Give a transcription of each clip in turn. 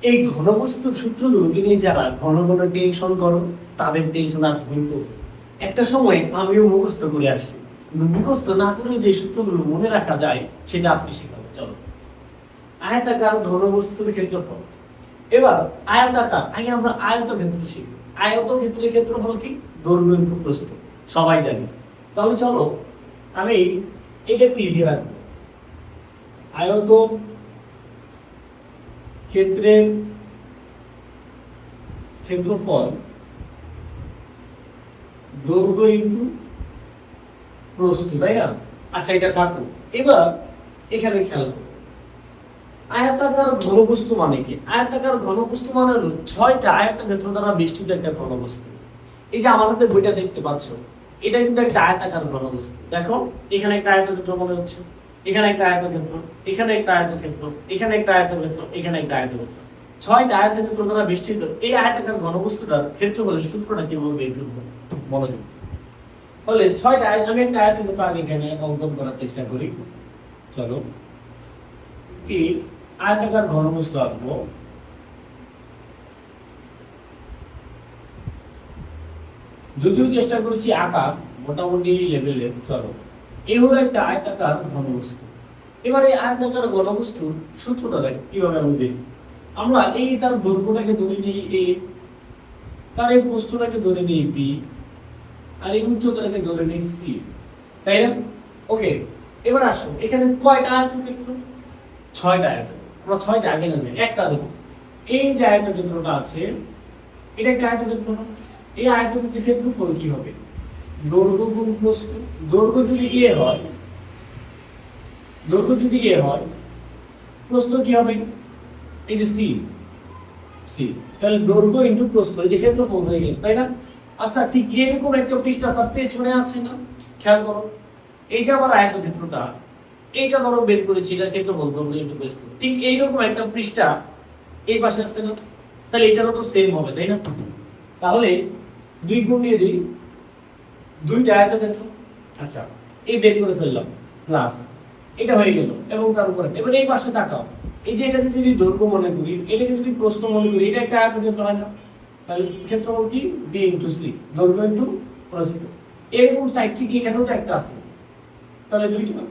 এই ঘনবস্তুর সূত্রগুলোকে নিয়ে যারা ঘন ঘন টেনশন করো তাদের টেনশন আসে কিন্তু একটা সময় আমিও মুখস্থ করে আসছি, কিন্তু মুখস্থ না করেও যে সূত্রগুলো মনে রাখা যায় সেটা আজকে শেখাবো। চলো, আয়তাকার ঘনবস্তুর ক্ষেত্রফল। এবার আয়তাকার আগে আমরা আয়তক্ষেত্র শিখব। আয়তক্ষেত্রের ক্ষেত্রফল কি? দৈর্ঘ্য ইনটু প্রস্থ, সবাই জানি। তাহলে চলো আমি এটা একটু লিখে রাখবো। আয়ত ক্ষেত্রের ক্ষেত্রফল দৈর্ঘ্য ইনটু প্রস্থ, তাই না? আচ্ছা, এটা থাকুক। এবার এখানে খেয়াল করো, আয়তাকার ঘনবস্তু মানে কি? আয়তাকার ঘনবস্তু মানে হলো 6টা আয়তক্ষেত্র দ্বারা বেষ্টিত একটা ঘনবস্তু। এই যে আমার হাতে বইটা দেখতে পাচ্ছ, এটা কিন্তু একটা আয়তাকার ঘনবস্তু। দেখো, এখানে একটা আয়তক্ষেত্র মনে হচ্ছে, এখানে একটা আয়তক্ষেত্র, এখানে একটা আয়তক্ষেত্র, এখানে একটা আয়তক্ষেত্র, এখানে একটা আয়তক্ষেত্র। 6টা আয়তক্ষেত্র দ্বারা বেষ্টিত এই আয়তাকার ঘনবস্তুটার ক্ষেত্রফলের সূত্রটা কিভাবে বের করব? মনোযোগ। বলে 6টা আমি একটা আয়তক্ষেত্র আগে এখানে অঙ্কন করার চেষ্টা করি। চলো, কি আয়তাকার ঘনবস্তু আঁকবো। যদিও চেষ্টা করেছি আঁকা মোটামুটি লেভেলে। চলো, এই হলো একটা আয়তাকার ঘনবস্তু। এবারে আয়তাকার ঘনবস্তুর সূত্রটা দেখ কিভাবে আমি দেখি। আমরা এই তার দৈর্ঘ্যটাকে ধরে নিই এ, তার এই প্রস্থটাকে ধরে নিই বি, আর এই উচ্চতাটাকে ধরে নিই সি, তাই না? ওকে, এবার আসো এখানে কয়টা আয়তক্ষেত্র? 6টা আয়তক্ষেত্র। আমরা 6টা আগে না যাই, একটা দেখো। এই যে আয়তক্ষেত্রটা আছে, এটা একটা আয়তক্ষেত্র না? এই আয়তক্ষেত্রের ক্ষেত্রফল কি হবে? দৈর্ঘ্য গুণ প্রস্থ। দৈর্ঘ্য যদি এ হয়, দৈর্ঘ্য যদি এ হয়, প্রস্থ কি হবে? এই যে সি, সি। তাহলে দৈর্ঘ্য ইনটু প্রস্থ, এই যে ক্ষেত্রফল হয়ে গেল, তাই না? আচ্ছা, ঠিক এরকম একটা পৃষ্ঠা তার পেছনে আছে না? খেয়াল করো, এই যে আমার আয়তক্ষেত্রটা, এইটা ধরো বের করেছি, এটার ক্ষেত্রফল দৈর্ঘ্য ইনটু প্রস্থ। ঠিক এইরকম একটা পৃষ্ঠা এই পাশে আছে না? তাহলে এটারও তো সেম হবে, তাই না? তাহলে 2 গুণ দিয়ে দিই, 2টা আয়তক্ষেত্র। আচ্ছা, এই বের করে ফেললাম, প্লাস এটা হয়ে গেল, এবং তার উপরে এবার এই পাশে তাকাও। এই যে এটা যদি দৈর্ঘ্য মনে করি, এটাকে যদি প্রস্থ মনে করি, এটা একটা আয়তক্ষেত্র হয় না? তাহলে ক্ষেত্রফল কি? বি ইনটু সি, দৈর্ঘ্য ইনটু প্রস্থ। এরকম সাইড ঠিক এখানেও তো একটা আছে, তাহলে 2টা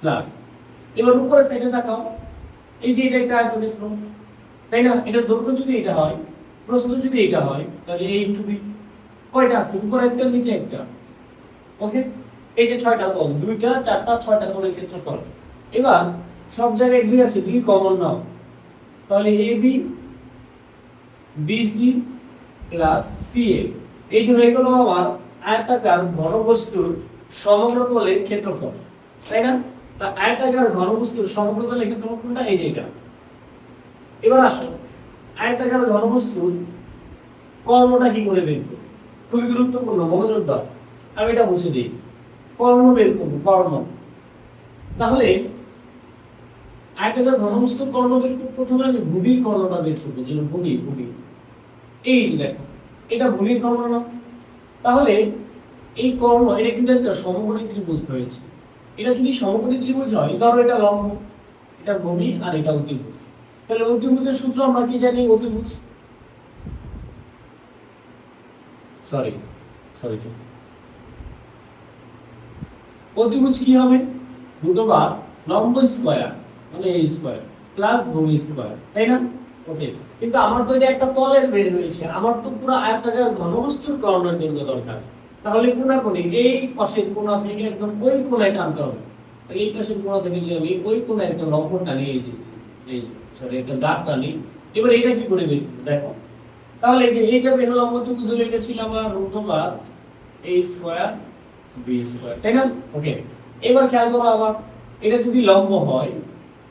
প্লাস। এবার উপরে সাইডে তাকাও, এই যে এটা একটা আয়তক্ষেত্র, তাই না? এটা দৈর্ঘ্য যদি এটা হয়, প্রস্থ যদি এটা হয়, তাহলে a ইনটু বি। কয়টা আছে? উপরে একটা, নিচে একটা। ওকে, এই যে 6টা পদ, 2টা 4টা 6টা পদের ক্ষেত্রফল। এবার সব জায়গায় 2 আছে, 2 কমন নাও, তাহলে ab bc প্লাস ca। এই যে হয়ে গেল আমার আয়তাকার ঘনবস্তুর সমগ্র তলের ক্ষেত্রফল, তাই না? তা আয়তাকার ঘনবস্তুর সমগ্র তলের ক্ষেত্রফল কোনটা? এই যে এটা। এবার আসো, আয়তাকার ঘনবস্তুর কর্ণটা কি করে বের করব? খুবই গুরুত্বপূর্ণ, মনোযোগ দাও। আমি এটা মুছে দিই। কর্ণ বের করব, কর্ণ। তাহলে আয়তাকার ঘনবস্তুর কর্ণ বের করব, প্রথমে আমি ভূমির কর্ণটা বের করব। যে ভূমি, ভূমি এই যে দেখো, এটা ভূমির কর্ণ না? তাহলে এই কর্ণ, এটা কিন্তু একটা সমকোণী ত্রিভুজ হয়েছে। এটা যদি সমকোণী ত্রিভুজ হয়, ধরো এটা লম্ব, এটা ভূমি, আর এটা অতিভুজ। তাহলে অতিভুজের সূত্র আমরা কি জানি? অতিভুজ, সরি সরি অতিভুজ কি হবে? দুটো বার লম্ব স্কয়ার মানে a স্কয়ার প্লাস ভূমি স্কয়ার, তাই না? ওকে, কিন্তু আমার তো এটা একটা তলের বের হয়েছে, আমার তো পুরো আয়তাকার ঘনবস্তুর কর্ণের দৈর্ঘ্য দরকার। তাহলে কোণাকুণি এই পাশের কোণা থেকে একদম ওই কোণায় টানতে হবে। এই পাশের কোণা থেকে যদি আমি ওই কোণায় একটা লম্ব টানি, এই সরি একটা দাগ টানি, এবার এটা কি করে বের করব? দেখো, তাহলে এই যে এইটা বের হলো, অতিভুজ হলে এটা ছিল আমার রুটওভার a স্কয়ার b স্কয়ার, তাই না? ওকে, এবার খেয়াল করো, আবার এটা যদি লম্ব হয়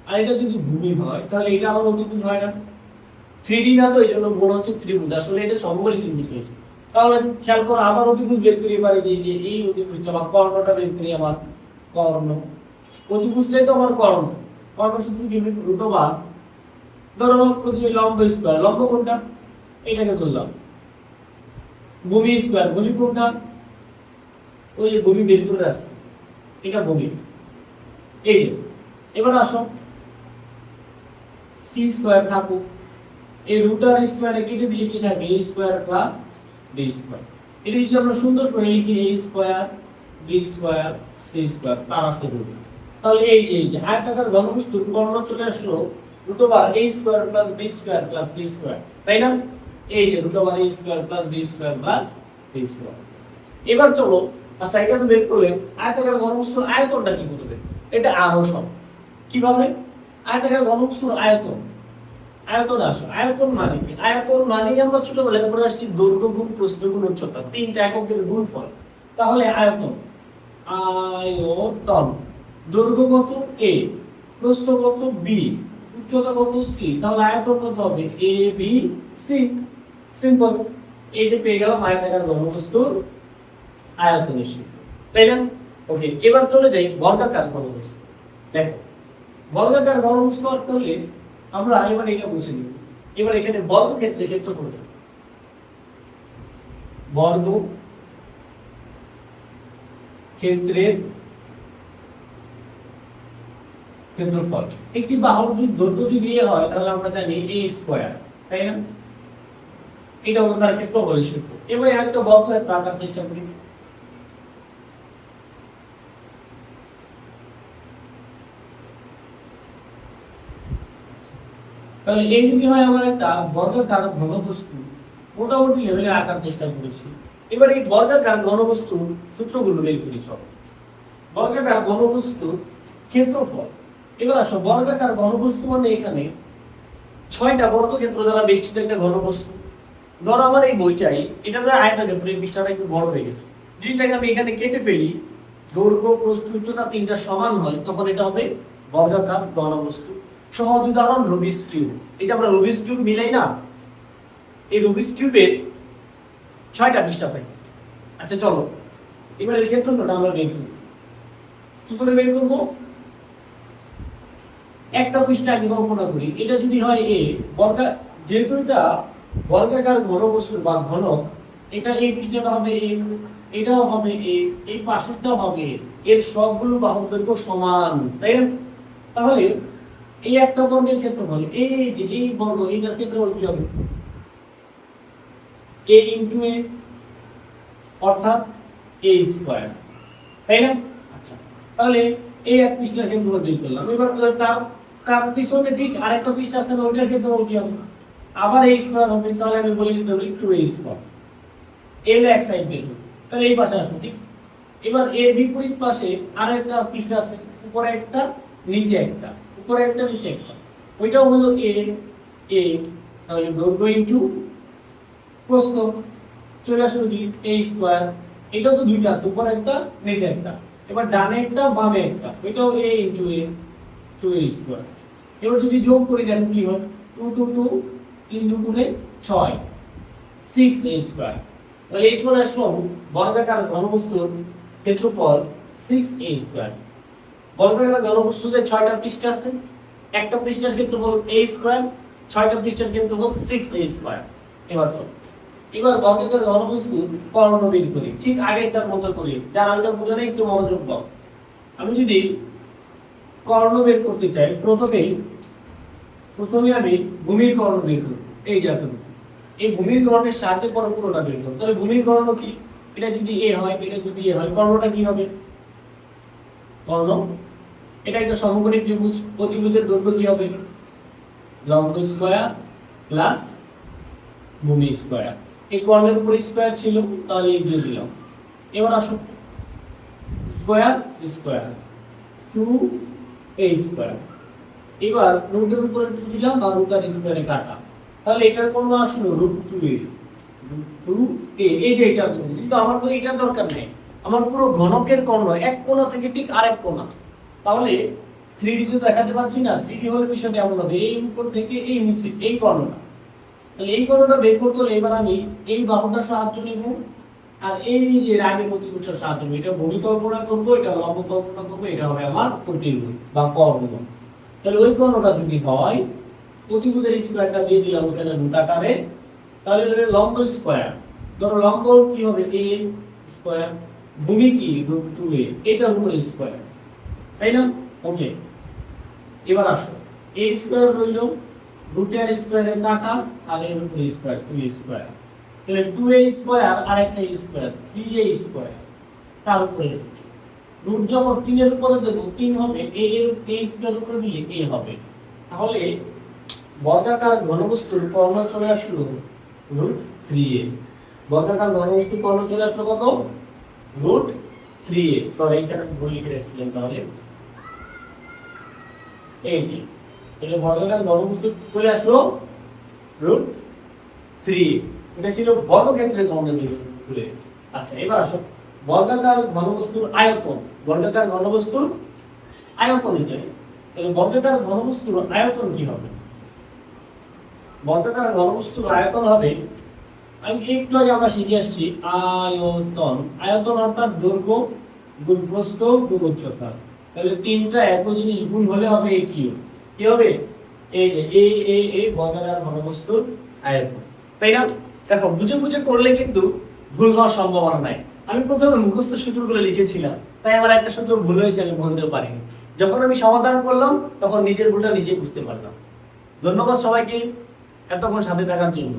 আর এটা যদি ভূমি হয়, তাহলে এটা আমার অতিভুজ হয় না? 3D না, তো এইজন্য বলা হচ্ছে ত্রিভুজ। আসলে এটা সমকোণী ত্রিভুজ হয়েছে। তাহলে খেয়াল করো, আবার অতিভুজ বের করি। এবারে যে এই অতিভুজটা বা কর্ণটা বের করি, আমার কর্ণ। অতিভুজটাই তো আমার কর্ণ। কর্ণ সূত্র কি? রুটওভার, ধরো প্রথমে লম্ব স্কয়ার, লম্ব কোনটা? এটাকে ধরলাম। ভূমি স্কয়ার, ভূমি কোনটা? ওই যে ভূমি বের করে রাখছি, এটা ভূমি। এই যে, এবার আসো সি স্কয়ার থাকুক, এই রুট আর স্কয়ারে কেটে দিলে কি থাকে a square plus b square. এটা যদি আমরা সুন্দর করে লিখি a square b square c square তার আছে রুট, তাহলে এই যে আয়তাকার ঘনবস্তুর কর্ণ চলে আসলো root over a square plus b square plus c square, তাই না? এই যে root over a square plus b square plus c square. এবার চলো, আচ্ছা এটা তো বের করলেন, আয়তাকার ঘনবস্তুর আয়তনটা কি করবে? এটা আরো সহজ। কিভাবে? আয়তাকার ঘনবস্তুর আয়তন, আয়তন আসো, আয়তন মানে কি? আয়তন মানে আমরা ছোটবেলায় পড়ে আসছি দৈর্ঘ্য গুণ প্রস্থ গুণ উচ্চতা, তিনটা এককের গুণফল। তাহলে আয়তন, আয়তন, দৈর্ঘ্য কত a, প্রস্থ কত b, উচ্চতা কত c, তাহলে আয়তন কত হবে a b c। সিম্পল, এই যে পেয়ে গেলাম আয়তাকার ঘনবস্তুর আয়তন এসে, তাই না? ওকে, এবার চলে যাই বর্গাকার ঘনবস্তু। দেখো বর্গাকার ঘনবস্তু অর্থ হলে আমরা এবার এটা বুঝে নিব। এবার এখানে বর্গক্ষেত্রে ক্ষেত্রফল, বর্গ ক্ষেত্রের ক্ষেত্রফল, একটি বাহুর যদি দৈর্ঘ্য যদি এ হয় তাহলে আমরা জানি a স্কয়ার, তাই না? এটা হলো তার ক্ষেত্রফল সূত্র। এবার একটা বর্গক্ষেত্র আঁকার চেষ্টা করি। তাহলে এই যদি হয় আমার একটা বর্গাকার ঘনবস্তু, মোটামুটি লেভেলে আঁকার চেষ্টা করেছি। এবার এই বর্গাকার ঘনবস্তুর সূত্রগুলো বের করি। সব বর্গাকার ঘনবস্তুর ক্ষেত্রফল। এবার আসো, বর্গাকার ঘনবস্তু মানে এখানে 6টা বর্গক্ষেত্র দ্বারা বেষ্টিত একটা ঘনবস্তু। ধরো আমার এই বইটাই, এটা তো আয়তক্ষেত্র, এই পৃষ্ঠটা একটু বড় হয়ে গেছে, যেটাকে আমি এখানে কেটে ফেলি, দৈর্ঘ্য প্রস্থ উচ্চতা তিনটা সমান হয়, তখন এটা হবে বর্গাকার ঘনবস্তু। সহজ উদাহরণ রুবিক্স কিউব। এই যে আমরা রুবিক্স কিউব মিলাই না, এই রুবিক্স কিউবের 6টা পৃষ্ঠা থাকে। আচ্ছা চলো, এবার এর ক্ষেত্রফলটা আমরা বের করি। কি করে বের করব? একটা পৃষ্ঠা আগে কল্পনা করি, এটা যদি হয় a বর্গা, যেহেতু এটা বর্গাকার ঘনবস্তু বা ঘনক, এটা এই পৃষ্ঠাটা হবে a, এটাও হবে a, এই পাশেরটাও হবে a, এর সবগুলো বাহুর দৈর্ঘ্য সমান, তাই না? তাহলে এই একটা বর্গের ক্ষেত্রফল, এই যে এই বর্গ, এইটার ক্ষেত্রফল কি হবে? a ইনটু a, অর্থাৎ a স্কয়ার, তাই না? আচ্ছা, তাহলে এই এক পৃষ্ঠার ক্ষেত্রফল বের করলাম। এবার তার পিছনে ঠিক আরেকটা পৃষ্ঠা আছে না, ওইটার ক্ষেত্রফল কি হবে? আবার a স্কয়ার হবে। তাহলে আমি বলি দিতে পারি 2a স্কয়ার। এর এক সাইড বের করব, তাহলে এই পাশে আসবে ঠিক। এবার এর বিপরীত পাশে আরেকটা পৃষ্ঠা আছে, উপরে একটা নিচে একটা, উপরে একটা নিচে একটা, ওইটাও হলো a, তাহলে দৈর্ঘ্য ইনটু প্রস্থ চলে আসলো কি a স্কয়ার। এটা তো দুইটা আছে, উপরে একটা নিচে একটা। এবার ডানে একটা বামে একটা, ওইটাও a into a, 2a square. এবার যদি যোগ করি দেখো কি হয়, 2 2 2 3 2 গুণে 6, 6a স্কয়ার। তাহলে এই চলে আসলো বর্গাকার ঘনবস্তুর ক্ষেত্রফল 6a স্কয়ার। বর্গাকার ঘনবস্তুতে 6টা পৃষ্ঠা আছে, একটা পৃষ্ঠার ক্ষেত্রফল a স্কয়ার, 6টা পৃষ্ঠার ক্ষেত্রফল 6a স্কয়ার। এবার বর্গাকার ঘনবস্তু কর্ণ বের করি, ঠিক আগেরটার মতো করি, যারা এটা বুঝে একটু মনোযোগ দাও। আমি যদি কর্ণ বের করতে চাই, প্রথমে আমি ভূমির কর্ণ বের করব। এই যে এই ভূমির কর্ণের সাহায্যে পরে পুরোটা বের করব। তাহলে ভূমির কর্ণ কি? এটা যদি a হয়, এটা যদি a হয়, কর্ণটা কি হবে? কর্ণ, এটা একটা সমকোণী ত্রিভুজ, প্রতিভুজের দৈর্ঘ্য কি হবে? লম্ব স্কয়ার প্লাস ভূমি স্কয়ার। এই কর্ণের উপর স্কয়ার ছিল, তাহলে এই দিয়ে দিলাম। এবার আসো, স্কয়ার স্কয়ার 2a স্কয়ার। এবার রুটের উপরে 2 দিলাম, বা রুট আর স্কয়ারে কাটা, তাহলে এটার কর্ণ আসলো √2a, √2a। এই যে এটা, কিন্তু আমার তো এটা দরকার নেই, আমার পুরো ঘনকের কর্ণ এক কোণা থেকে ঠিক আরেক কোণা। তাহলে 3D তে দেখাতে পাচ্ছি না, 3D হলে বিষয়টা এমন হবে, এই উপর থেকে এই নিচে এই কর্ণটা। তাহলে এই কর্ণটা বের করতে হলে এবার আমি এই বাহুটার সাহায্য নেব, আর এই যে আগের প্রতিভুজটার সাহায্য নেব। এটা ভূমি কল্পনা করবো, এটা লম্ব কল্পনা করবো, এটা হবে আমার প্রতিভুজ বা কর্ণ। তাহলে ওই কর্ণটা যদি হয়, প্রতিভুজের স্কয়ারটা দিয়ে দিলাম ওখানে রুট আকারে, তাহলে লম্ব স্কয়ার, ধরো লম্ব কি হবে a স্কয়ার, ভূমি কি √2a, এটার উপরে স্কয়ার, তাই না? ওকে, এবার আসো, a স্কয়ার রইল রুটের স্কয়ারে কাটা আর এর উপরে স্কয়ার 2a স্কয়ার, তাহলে 2a স্কয়ার আর একটা স্কয়ার 3a স্কয়ার, তার উপরে রুট যখন 3 এর উপরে দেব 3 হবে, a এর a স্কয়ার উপরে দিলে a হবে। তাহলে বর্গাকার ঘনবস্তুর কর্ণ চলে আসলো রুট 3a। বর্গাকার ঘনবস্তুর কর্ণ চলে আসলো কত? Root 3a। সরি এখানে ভুল লিখে রেখেছিলাম, তাহলে এই যে এটা বর্গাকার ঘনবস্তু চলে আসলো রুট 3। এটা ছিল বর্গক্ষেত্রের কর্ণ বলে। আচ্ছা এবার আসো বর্গাকার ঘনবস্তুর আয়তন। বর্গাকার ঘনবস্তুর আয়তন জানি, তাহলে বর্গাকার ঘনবস্তুর আয়তন কি হবে? বর্গাকার ঘনবস্তুর আয়তন হবে, আমি একটু আগে আমরা শিখে আসছি আয়তন। আয়তন অর্থাৎ দৈর্ঘ্য গুণ প্রস্থ গুণ উচ্চতা। তাহলে তিনটা একই জিনিস গুণ হলে হবে কি হবে? এই যে এ বর্গাকার ঘনবস্তুর আয়তন, তাই না? দেখো বুঝে বুঝে করলে কিন্তু ভুল হওয়ার সম্ভাবনা নাই। আমি প্রথমে মুখস্থ সূত্রগুলো লিখেছিলাম, তাই আমার একটা সূত্র ভুল হয়েছে, আমি বলতেও পারিনি। যখন আমি সমাধান করলাম তখন নিজের ভুলটা নিজেই বুঝতে পারলাম। ধন্যবাদ সবাইকে এতক্ষণ সাথে থাকার জন্য।